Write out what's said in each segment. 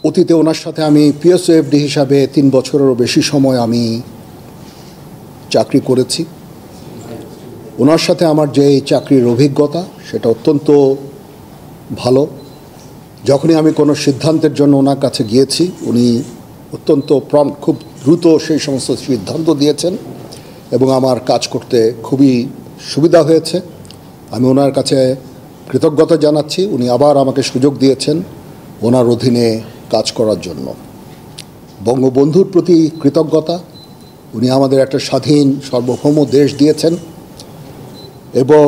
অতীতে ওনার সাথে আমি পিএসওএফডি হিসাবে 3 বছরেরও বেশি সময় আমি চাকরি করেছি। ওনার সাথে আমার যে চাকরির অভিজ্ঞতা সেটা অত্যন্ত ভালো। যখনই আমি কোনো সিদ্ধান্তের জন্য ওনার কাছে গিয়েছি উনি অত্যন্ত খুব দ্রুত সেই সমস্ত সিদ্ধান্ত দিয়েছেন এবং আমার কাজ করতে খুবই সুবিধা হয়েছে। আমি ওনার কাছে কৃতজ্ঞতা জানাচ্ছি। উনি আবার আমাকে সুযোগ দিয়েছেন ওনার অধীনে কাজ করার জন্য। বঙ্গবন্ধুর প্রতি কৃতজ্ঞতা। উনি আমাদের একটা স্বাধীন সার্বভৌম দেশ দিয়েছেন এবং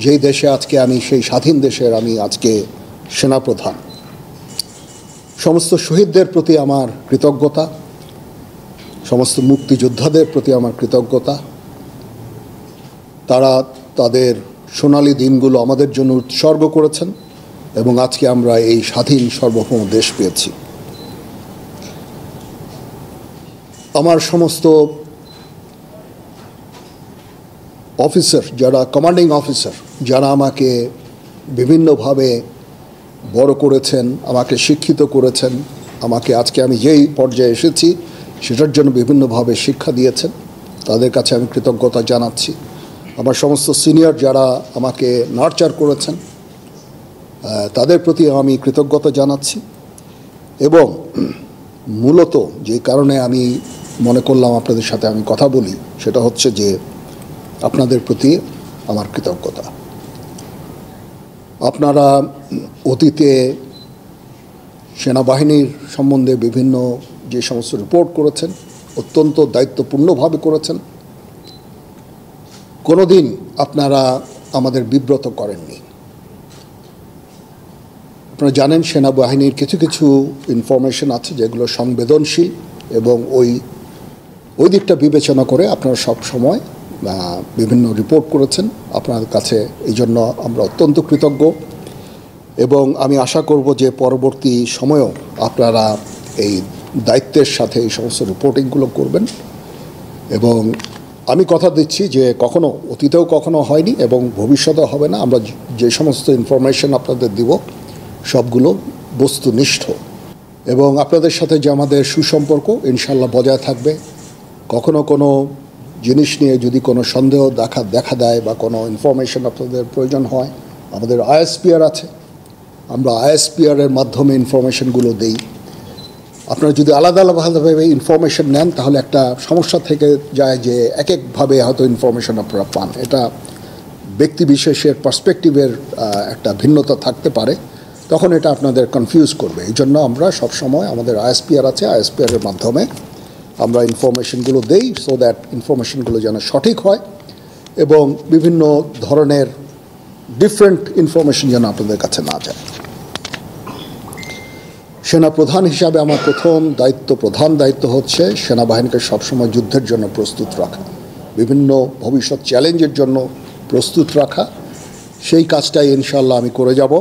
যেই দেশে আজকে আমি সেই স্বাধীন দেশের আমি আজকে সেনাপ্রধান। সমস্ত শহীদদের প্রতি আমার কৃতজ্ঞতা, সমস্ত মুক্তিযোদ্ধাদের প্রতি আমার কৃতজ্ঞতা। তারা তাদের সোনালী দিনগুলো আমাদের জন্য উৎসর্গ করেছেন এবং আজকে আমরা এই স্বাধীন সার্বভৌম দেশ পেয়েছি। আমার সমস্ত অফিসার, যারা কমান্ডিং অফিসার, যারা আমাকে বিভিন্নভাবে বড় করেছেন, আমাকে শিক্ষিত করেছেন, আমাকে আজকে আমি যেই পর্যায়ে এসেছি সেটার জন্য বিভিন্নভাবে শিক্ষা দিয়েছেন, তাদের কাছে আমি কৃতজ্ঞতা জানাচ্ছি। আমার সমস্ত সিনিয়র যারা আমাকে নার্চার করেছেন তাদের প্রতি আমি কৃতজ্ঞতা জানাচ্ছি। এবং মূলত যে কারণে আমি মনে করলাম আপনাদের সাথে আমি কথা বলি সেটা হচ্ছে যে আপনাদের প্রতি আমার কৃতজ্ঞতা। আপনারা অতীতে সেনাবাহিনীর সম্বন্ধে বিভিন্ন যে সমস্ত রিপোর্ট করেছেন অত্যন্ত দায়িত্বপূর্ণভাবে করেছেন। কোনোদিন আপনারা আমাদের বিব্রত করেননি। আপনারা জানেন সেনাবাহিনীর কিছু কিছু ইনফরমেশন আছে যেগুলো সংবেদনশীল এবং ওই দিকটা বিবেচনা করে আপনারা সব সময় বিভিন্ন রিপোর্ট করেছেন। আপনার কাছে এই জন্য আমরা অত্যন্ত কৃতজ্ঞ এবং আমি আশা করব যে পরবর্তী সময়েও আপনারা এই দায়িত্বের সাথে এই সমস্ত রিপোর্টিংগুলো করবেন। এবং আমি কথা দিচ্ছি যে কখনো অতীতেও কখনো হয়নি এবং ভবিষ্যতেও হবে না। আমরা যে সমস্ত ইনফরমেশন আপনাদের দিব সবগুলো বস্তুনিষ্ঠ এবং আপনাদের সাথে যে আমাদের সুসম্পর্ক ইনশাল্লাহ বজায় থাকবে। কখনো কোনো জিনিস নিয়ে যদি কোনো সন্দেহ দেখা দেয় বা কোনো ইনফরমেশন আপনাদের প্রয়োজন হয়, আমাদের আইএসপিআর আছে, আমরা আইএসপিআরের মাধ্যমে ইনফরমেশনগুলো দেই। আপনারা যদি আলাদা আলাদাভাবে ইনফরমেশন নেন তাহলে একটা সমস্যা থেকে যায় যে এক একভাবে হয়তো ইনফরমেশন আপনারা পান। এটা ব্যক্তি বিশেষের পার্সপেক্টিভের একটা ভিন্নতা থাকতে পারে, তখন এটা আপনাদের কনফিউজ করবে। এই জন্য আমরা সবসময় আমাদের আইএসপিআর আছে, আইএসপিআরের মাধ্যমে আমরা ইনফরমেশনগুলো দেই সো দ্যাট ইনফরমেশনগুলো যেন সঠিক হয় এবং বিভিন্ন ধরনের ডিফারেন্ট ইনফরমেশন যেন আপনাদের কাছে না যায়। সেনাপ্রধান হিসাবে আমার প্রধান দায়িত্ব হচ্ছে সেনাবাহিনীকে সবসময় যুদ্ধের জন্য প্রস্তুত রাখা, বিভিন্ন ভবিষ্যৎ চ্যালেঞ্জের জন্য প্রস্তুত রাখা। সেই কাজটাই ইনশাল্লাহ আমি করে যাব।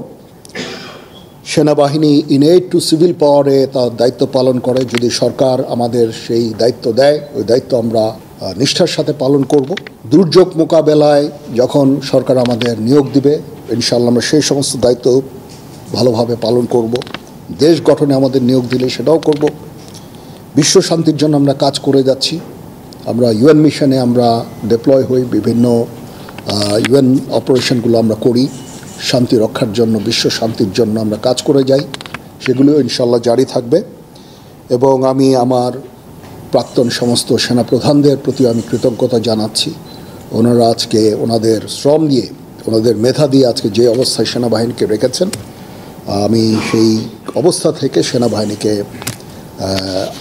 সেনাবাহিনী ইনেট টু সিভিল পাওয়ারে তার দায়িত্ব পালন করে। যদি সরকার আমাদের সেই দায়িত্ব দেয় ওই দায়িত্ব আমরা নিষ্ঠার সাথে পালন করব। দুর্যোগ মোকাবেলায় যখন সরকার আমাদের নিয়োগ দিবে ইনশাল্লাহ আমরা সেই সমস্ত দায়িত্ব ভালোভাবে পালন করব। দেশ গঠনে আমাদের নিয়োগ দিলে সেটাও করব। বিশ্ব শান্তির জন্য আমরা কাজ করে যাচ্ছি। আমরা ইউএন মিশনে আমরা ডিপ্লয় হই, বিভিন্ন ইউএন অপারেশনগুলো আমরা করি শান্তি রক্ষার জন্য, বিশ্ব শান্তির জন্য আমরা কাজ করে যাই। সেগুলো ইনশাল্লাহ জারি থাকবে। এবং আমি আমার প্রাক্তন সমস্ত সেনাপ্রধানদের প্রতি আমি কৃতজ্ঞতা জানাচ্ছি। ওনারা আজকে ওনাদের শ্রম দিয়ে, ওনাদের মেধা দিয়ে আজকে যে অবস্থায় সেনাবাহিনীকে রেখেছেন, আমি সেই অবস্থা থেকে সেনাবাহিনীকে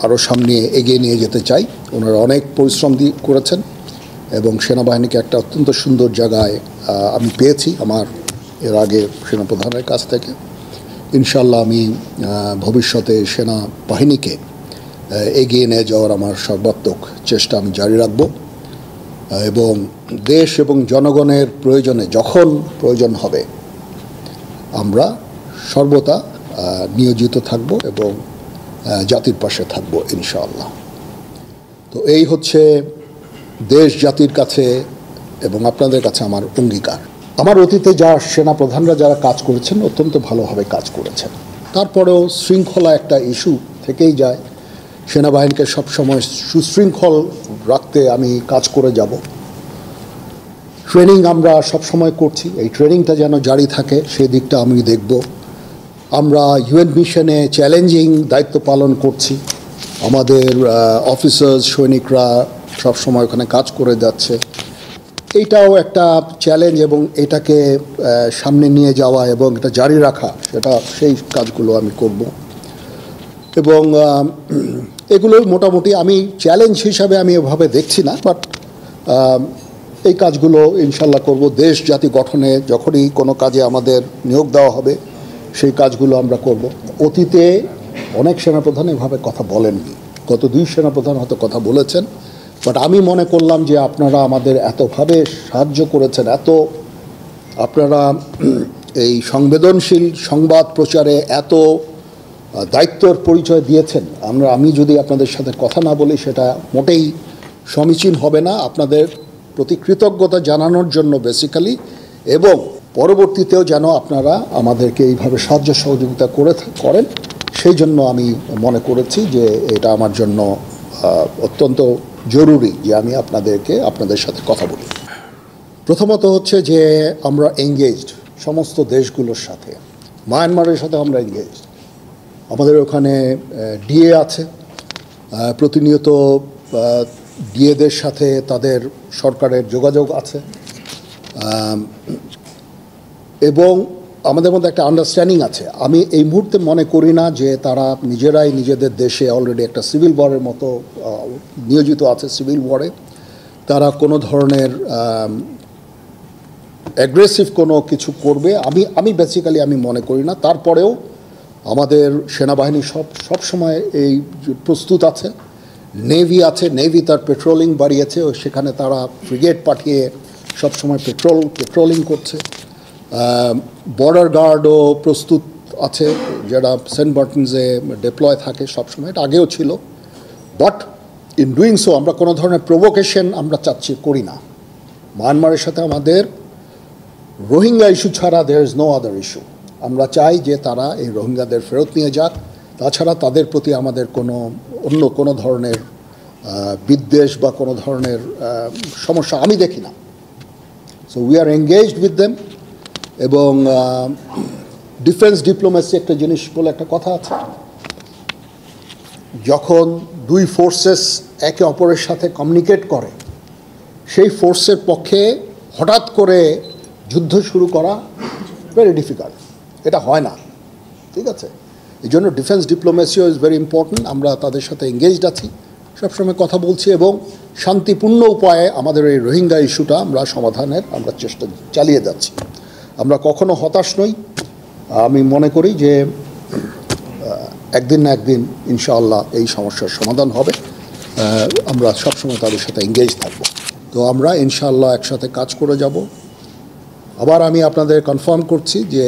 আরও সামনে এগিয়ে নিয়ে যেতে চাই। ওনারা অনেক পরিশ্রম করেছেন এবং সেনাবাহিনীকে একটা অত্যন্ত সুন্দর জায়গায় আমি পেয়েছি আমার এর আগে সেনাপ্রধানের কাছ থেকে। ইনশাল্লাহ আমি ভবিষ্যতে সেনাবাহিনীকে এগিয়ে নিয়ে যাওয়ার আমার সর্বাত্মক চেষ্টা আমি জারি রাখব এবং দেশ এবং জনগণের প্রয়োজনে যখন প্রয়োজন হবে আমরা সর্বদা নিয়োজিত থাকব এবং জাতির পাশে থাকব ইনশাআল্লাহ। তো এই হচ্ছে দেশ জাতির কাছে এবং আপনাদের কাছে আমার অঙ্গীকার। আমার অতীতে সেনাপ্রধানরা যারা কাজ করেছেন অত্যন্ত ভালোভাবে কাজ করেছেন। তারপরেও শৃঙ্খলা একটা ইস্যু থেকেই যায়। সেনাবাহিনীকে সবসময় সুশৃঙ্খল রাখতে আমি কাজ করে যাব। ট্রেনিং আমরা সবসময় করছি, এই ট্রেনিংটা যেন জারি থাকে সেই দিকটা আমি দেখব। আমরা ইউএন মিশনে চ্যালেঞ্জিং দায়িত্ব পালন করছি, আমাদের অফিসার্স সৈনিকরা সবসময় ওখানে কাজ করে যাচ্ছে। এইটাও একটা চ্যালেঞ্জ এবং এটাকে সামনে নিয়ে যাওয়া এবং এটা জারি রাখা, সেই কাজগুলো আমি করব। এবং এগুলো মোটামুটি আমি চ্যালেঞ্জ হিসাবে আমি এভাবে দেখছি না, বাট এই কাজগুলো ইনশাল্লাহ করব। দেশ জাতি গঠনে যখনই কোনো কাজে আমাদের নিয়োগ দেওয়া হবে সেই কাজগুলো আমরা করব। অতীতে অনেক সেনাপ্রধান এভাবে কথা বলেননি, গত 2 সেনাপ্রধান হয়তো কথা বলেছেন, বাট আমি মনে করলাম যে আপনারা আমাদের এতভাবে সাহায্য করেছেন, আপনারা এই সংবেদনশীল সংবাদ প্রচারে এত দায়িত্বর পরিচয় দিয়েছেন, আমি যদি আপনাদের সাথে কথা না বলি সেটা মোটেই সমীচীন হবে না। আপনাদের প্রতি কৃতজ্ঞতা জানানোর জন্য বেসিক্যালি, এবং পরবর্তীতেও যেন আপনারা আমাদেরকে এইভাবে সাহায্য সহযোগিতা করেন, সেই জন্য আমি মনে করেছি যে এটা আমার জন্য অত্যন্ত জরুরি যে আমি আপনাদের সাথে কথা বলি। প্রথমত হচ্ছে যে আমরা এঙ্গেজড সমস্ত দেশগুলোর সাথে। মায়ানমারের সাথে আমরা এঙ্গেজড, আমাদের ওখানে ডিএ আছে, প্রতিনিয়ত ডিএদের সাথে তাদের সরকারের যোগাযোগ আছে, এবং আমাদের মধ্যে একটা আন্ডারস্ট্যান্ডিং আছে। আমি এই মুহূর্তে মনে করি না যে তারা নিজেরাই নিজেদের দেশে অলরেডি একটা সিভিল ওয়ারের মতো নিয়োজিত আছে। সিভিল ওয়ারে তারা কোনো ধরনের অ্যাগ্রেসিভ কোনো কিছু করবে আমি বেসিক্যালি আমি মনে করি না। তারপরেও আমাদের সেনাবাহিনী সবসময় এই প্রস্তুত আছে। নেভি আছে, নেভি তার পেট্রোলিং বাড়িয়েছে, সেখানে তারা ফ্রিগেট পাঠিয়ে সবসময় পেট্রোলিং করছে। বর্ডার গার্ডও প্রস্তুত আছে, যারা সেন্ট মার্টিনসে ডিপ্লয় থাকে সবসময়, এটা আগেও ছিল। বাট ইন ডুইং সো আমরা কোনো ধরনের প্রভোকেশন আমরা করি না। মায়ানমারের সাথে আমাদের রোহিঙ্গা ইস্যু ছাড়া there is no other issue. আমরা চাই যে তারা এই রোহিঙ্গাদের ফেরত নিয়ে যাক, তাছাড়া তাদের প্রতি আমাদের অন্য কোনো ধরনের বিদ্বেষ বা কোনো ধরনের সমস্যা আমি দেখি না। So we are engaged with them. এবং ডিফেন্স ডিপ্লোমেসি একটা জিনিস বলে একটা কথা আছে, যখন 2 ফোর্সেস একে অপরের সাথে কমিউনিকেট করে, সেই ফোর্সের পক্ষে হঠাৎ করে যুদ্ধ শুরু করা ভেরি ডিফিকাল্ট, এটা হয় না, ঠিক আছে? এই জন্য ডিফেন্স ডিপ্লোমেসিও ইজ ভেরি ইম্পর্ট্যান্ট। আমরা তাদের সাথে এঙ্গেজড আছি, সবসময় কথা বলছি, এবং শান্তিপূর্ণ উপায়ে আমাদের এই রোহিঙ্গা ইস্যুটা আমরা সমাধানের আমরা চেষ্টা চালিয়ে যাচ্ছি। আমরা কখনো হতাশ নই। আমি মনে করি যে একদিন না একদিন ইনশাআল্লাহ এই সমস্যার সমাধান হবে। আমরা সবসময় তাদের সাথে এঙ্গেজ থাকব। তো আমরা ইনশাআল্লাহ একসাথে কাজ করে যাব। আবার আমি আপনাদের কনফার্ম করছি যে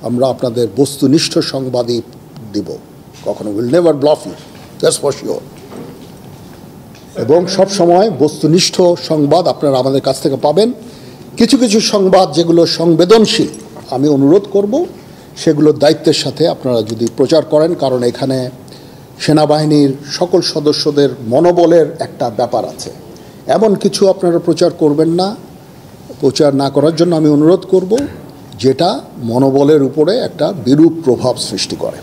আমরা আপনাদের বস্তুনিষ্ঠ সংবাদই দিব, কখনো will never bluff you, that's for sure. এবং সবসময় বস্তুনিষ্ঠ সংবাদ আপনারা আমাদের কাছ থেকে পাবেন। কিছু কিছু সংবাদ যেগুলো সংবেদনশীল, আমি অনুরোধ করব সেগুলোর দায়িত্বের সাথে আপনারা যদি প্রচার করেন, কারণ এখানে সেনাবাহিনীর সকল সদস্যদের মনোবলের একটা ব্যাপার আছে। এমন কিছু আপনারা প্রচার করবেন না, প্রচার না করার জন্য আমি অনুরোধ করব যেটা মনোবলের উপরে একটা বিরূপ প্রভাব সৃষ্টি করে।